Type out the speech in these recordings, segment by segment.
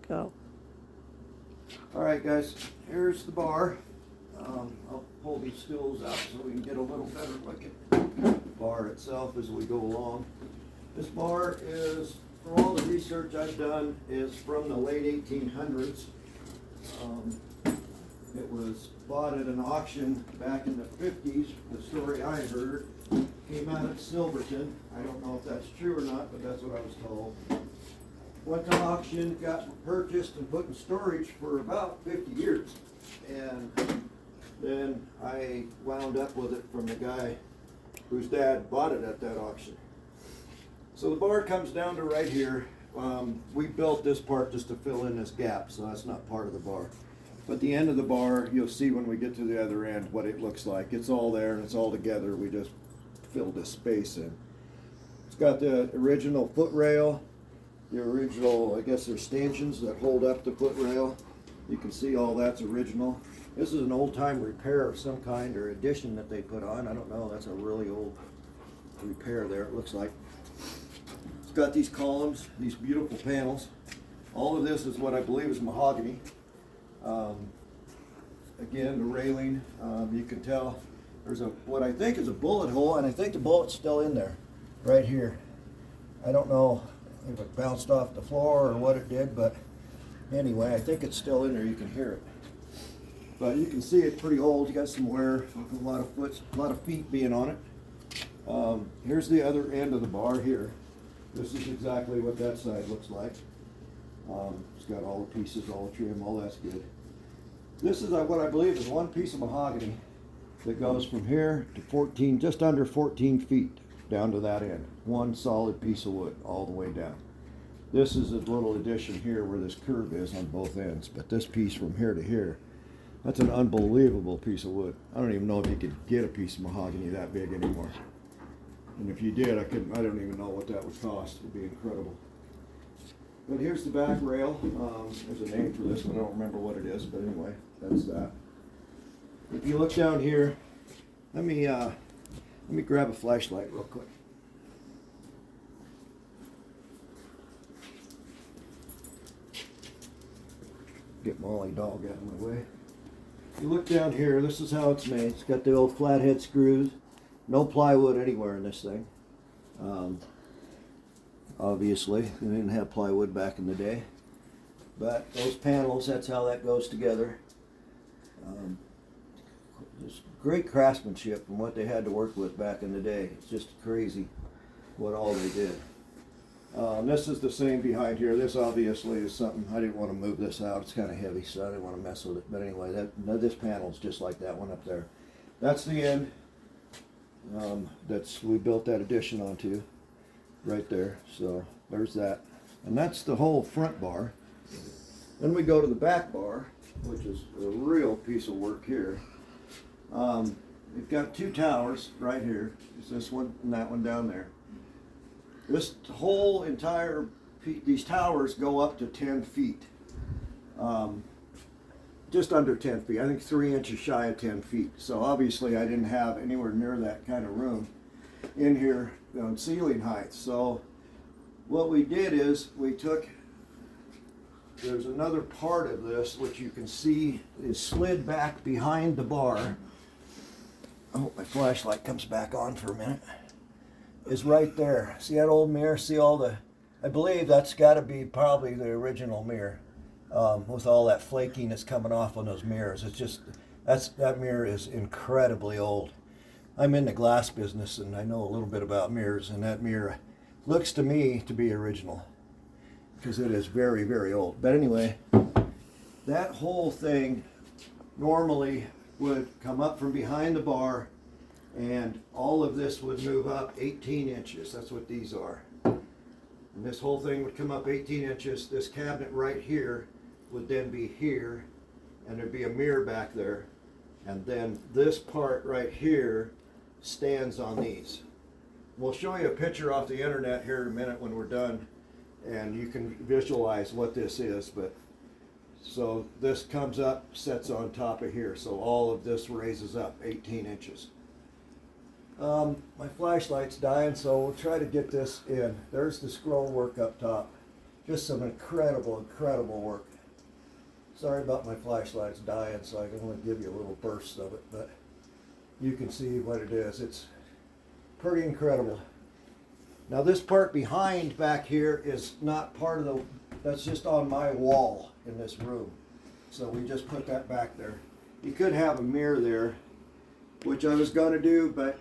Go. All right, guys, here's the bar. I'll pull these stools out so we can get a little better look at the bar itself as we go along. This bar is, from all the research I've done, is from the late 1800s. It was bought at an auction back in the 50s. The story I heard came out at Silverton. I don't know if that's true or not, but that's what I was told. Went to auction, got purchased and put in storage for about 50 years. And then I wound up with it from the guy whose dad bought it at that auction. So the bar comes down to right here. We built this part just to fill in this gap, so that's not part of the bar. But the end of the bar, you'll see when we get to the other end what it looks like. It's all there and it's all together. We just filled this space in. It's got the original foot rail, the original, I guess they're stanchions that hold up the foot rail. You can see all that's original. This is an old time repair of some kind or addition that they put on. I don't know, that's a really old repair there, it looks like. It's got these columns, these beautiful panels. All of this is what I believe is mahogany. Again, the railing, you can tell there's what I think is a bullet hole, and I think the bullet's still in there, right here. I don't know if it bounced off the floor or what it did, but anyway, I think it's still in there. You can hear it. But you can see it's pretty old. You got some wear, a lot of feet being on it. Here's the other end of the bar here. This is exactly what that side looks like. It's got all the pieces, all the trim, all that's good. This is what I believe is one piece of mahogany that goes from here to 14, just under 14 feet down to that end. One solid piece of wood all the way down. This is a little addition here where this curve is on both ends, but this piece from here to here, that's an unbelievable piece of wood. I don't even know if you could get a piece of mahogany that big anymore. And if you did, I don't even know what that would cost. It would be incredible. But here's the back rail. There's a name for this one. I don't remember what it is, but anyway, that's that. If you look down here, let me grab a flashlight real quick. Get Molly dog out of my way. If you look down here, this is how it's made. It's got the old flathead screws. No plywood anywhere in this thing. Obviously, they didn't have plywood back in the day. But those panels, that's how that goes together. Just great craftsmanship from what they had to work with back in the day. It's just crazy what all they did. This is the same behind here. This obviously is something, I didn't want to move this out. It's kind of heavy, so I didn't want to mess with it. But anyway, this panel's just like that one up there. That's the end. We built that addition onto right there. So there's that. And that's the whole front bar. Then we go to the back bar, which is a real piece of work here. We've got two towers right here. It's this one and that one down there. This whole entire, these towers go up to 10 feet. Just under 10 feet. I think 3 inches shy of 10 feet. So obviously I didn't have anywhere near that kind of room in here on ceiling height. So what we did is we took, there's another part of this which you can see is slid back behind the bar. I hope my flashlight comes back on for a minute. Is right there. See that old mirror? See all the, I believe that's got to be probably the original mirror. With all that flaking that's coming off on those mirrors. It's just, that mirror is incredibly old. I'm in the glass business and I know a little bit about mirrors, and that mirror looks to me to be original because it is very, very old. But anyway, that whole thing normally would come up from behind the bar, and all of this would move up 18 inches. That's what these are. And this whole thing would come up 18 inches. This cabinet right here would then be here, and there'd be a mirror back there. And then this part right here stands on these. We'll show you a picture off the internet here in a minute when we're done, and you can visualize what this is. But so this comes up, sets on top of here. So all of this raises up 18 inches. My flashlight's dying, so we'll try to get this in. There's the scroll work up top. Just some incredible, incredible work. Sorry about my flashlight's dying, so I can only give you a little burst of it, but you can see what it is. It's pretty incredible. Now this part behind back here is not part of the, that's just on my wall in this room. So we just put that back there. You could have a mirror there, which I was gonna do, but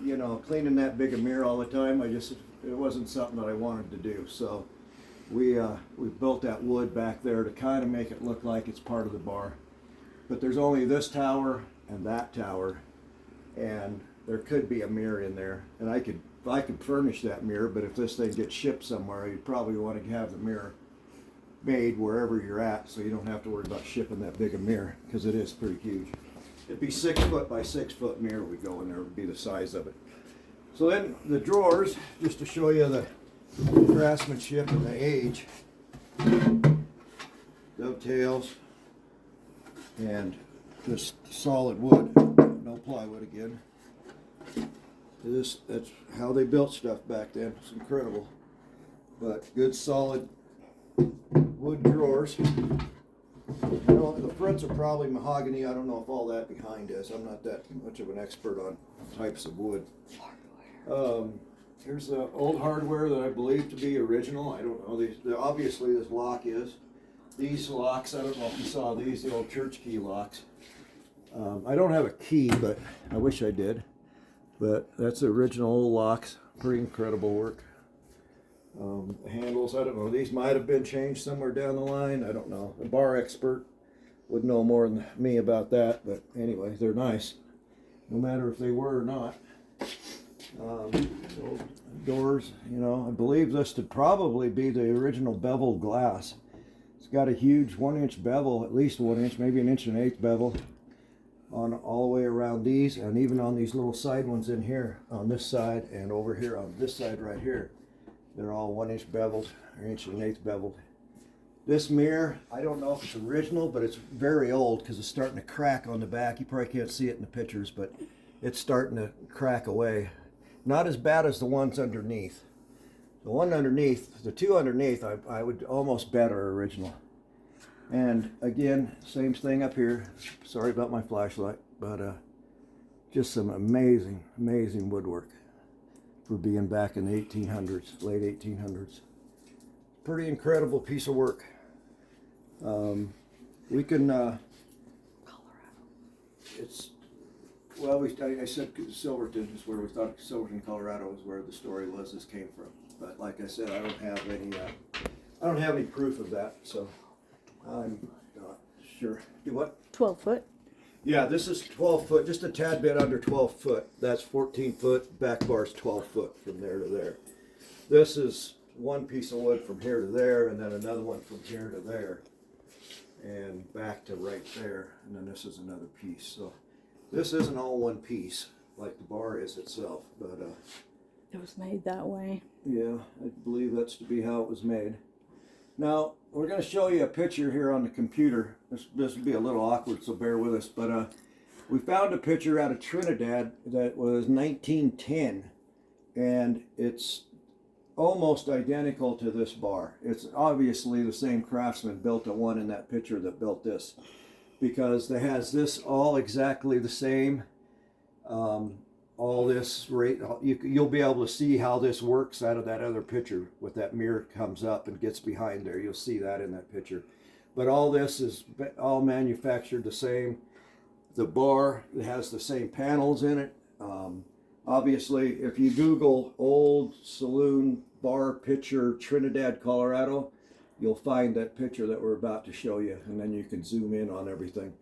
you know, cleaning that big a mirror all the time, it wasn't something that I wanted to do. So we built that wood back there to kind of make it look like it's part of the bar. But there's only this tower and that tower, and there could be a mirror in there. And I could furnish that mirror, but if this thing gets shipped somewhere, you'd probably want to have the mirror made wherever you're at, so you don't have to worry about shipping that big a mirror, because it is pretty huge. It'd be 6 foot by 6 foot mirror would go in there, would be the size of it. So then the drawers, just to show you the craftsmanship and the age, dovetails, and this solid wood, no plywood again. That's how they built stuff back then. It's incredible. But good solid wood drawers. You know, the fronts are probably mahogany. I don't know if all that behind is. I'm not that much of an expert on types of wood. Here's the old hardware that I believe to be original. I don't know. Obviously this lock is. These locks, I don't know if you saw these, the old church key locks. I don't have a key, but I wish I did. But that's the original old locks. Pretty incredible work. The handles, I don't know. These might have been changed somewhere down the line. I don't know. The bar expert would know more than me about that. But anyway, they're nice, no matter if they were or not. So doors, you know, I believe this to probably be the original beveled glass. It's got a huge 1-inch bevel, at least 1 inch, maybe 1.125" bevel on all the way around these, and even on these little side ones in here on this side and over here on this side right here. They're all 1-inch beveled, or 1.125" beveled. This mirror, I don't know if it's original, but it's very old because it's starting to crack on the back. You probably can't see it in the pictures, but it's starting to crack away. Not as bad as the ones underneath. The one underneath, the two underneath, I would almost bet are original. And again, same thing up here. Sorry about my flashlight, but just some amazing, amazing woodwork for being back in the 1800s, late 1800s. Pretty incredible piece of work. We can, Colorado. it's, well, I said Silverton is where we thought Silverton, Colorado was where the story was this came from. But like I said, I don't have any proof of that, so I'm not sure. Do what? 12 foot. Yeah, this is 12 foot, just a tad bit under 12 foot. That's 14 foot, back bar's 12 foot from there to there. This is one piece of wood from here to there, and then another one from here to there, and back to right there, and then this is another piece. So this isn't all one piece like the bar is itself, but It was made that way. yeah, I believe that's to be how it was made. Now, we're going to show you a picture here on the computer. This will be a little awkward, so bear with us. But we found a picture out of Trinidad that was 1910, and it's almost identical to this bar. It's obviously the same craftsman built the one in that picture that built this, because it has this all exactly the same. All this you'll be able to see how this works out of that other picture with that mirror comes up and gets behind there. You'll see that in that picture. But all this is all manufactured the same. The bar has the same panels in it. Obviously, if you Google old saloon bar picture Trinidad, Colorado, you'll find that picture that we're about to show you, and then you can zoom in on everything,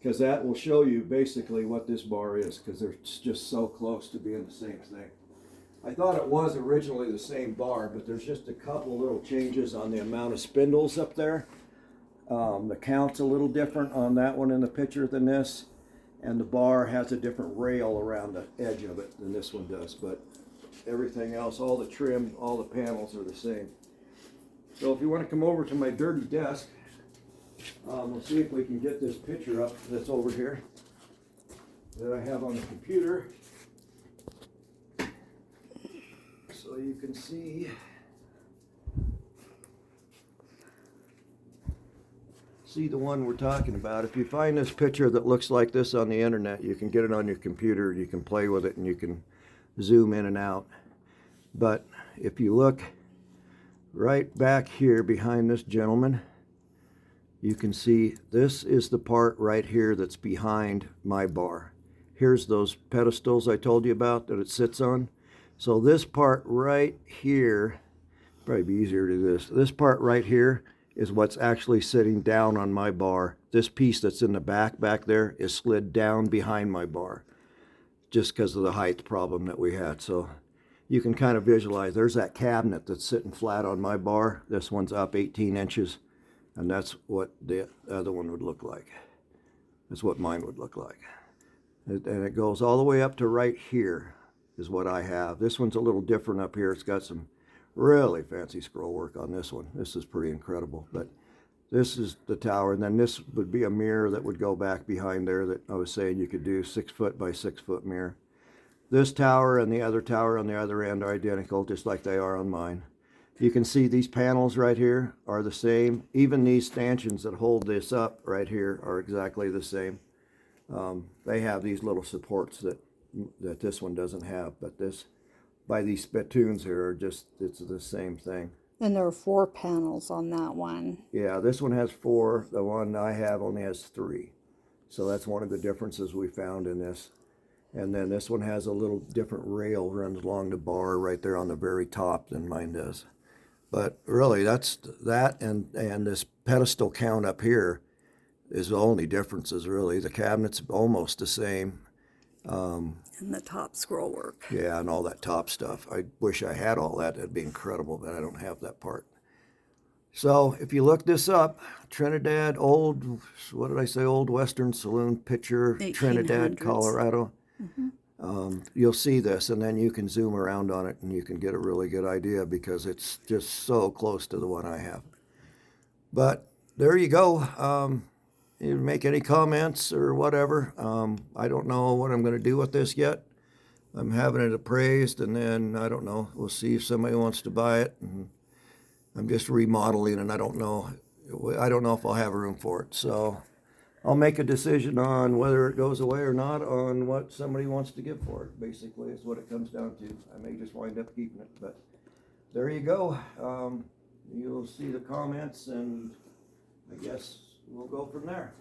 because that will show you basically what this bar is, because they're just so close to being the same thing. I thought it was originally the same bar, but there's just a couple little changes on the amount of spindles up there. The count's a little different on that one in the picture than this, and the bar has a different rail around the edge of it than this one does, but everything else, all the trim, all the panels are the same. So if you want to come over to my dirty desk, we'll see if we can get this picture up that's over here that I have on the computer, so you can see see the one we're talking about. If you find this picture that looks like this on the internet, you can get it on your computer, you can play with it, and you can zoom in and out. But if you look right back here behind this gentleman, you can see this is the part right here that's behind my bar. Here's those pedestals I told you about that it sits on. So this part right here, probably be easier to do this. This part right here is what's actually sitting down on my bar. This piece that's in the back there is slid down behind my bar just because of the height problem that we had. So you can kind of visualize, there's that cabinet that's sitting flat on my bar. This one's up 18 inches, and that's what the other one would look like. That's what mine would look like. And it goes all the way up to right here is what I have. This one's a little different up here. It's got some really fancy scroll work on this one. This is pretty incredible. But this is the tower, and then this would be a mirror that would go back behind there that I was saying you could do 6 foot by 6 foot mirror. This tower and the other tower on the other end are identical, just like they are on mine. You can see these panels right here are the same. Even these stanchions that hold this up right here are exactly the same. They have these little supports that this one doesn't have, but this, by these spittoons here, are just, it's the same thing. And there are 4 panels on that one. Yeah, this one has 4. The one I have only has 3. So that's one of the differences we found in this. And then this one has a little different rail runs along the bar right there on the very top than mine does. But really, that's that, and this pedestal count up here is the only differences, really. The cabinet's almost the same. And the top scroll work. Yeah, and all that top stuff. I wish I had all that. That'd be incredible, but I don't have that part. So if you look this up, Trinidad, old Western Saloon picture, 1800s. Trinidad, Colorado. Mm-hmm. You'll see this, and then you can zoom around on it, and you can get a really good idea because it's just so close to the one I have. But there you go. You make any comments or whatever. I don't know what I'm going to do with this yet. I'm having it appraised, and then I don't know. We'll see if somebody wants to buy it. And I'm just remodeling, and I don't know if I'll have room for it. So I'll make a decision on whether it goes away or not on what somebody wants to give for it. Basically, is what it comes down to. I may just wind up keeping it, but there you go. You'll see the comments, and I guess we'll go from there.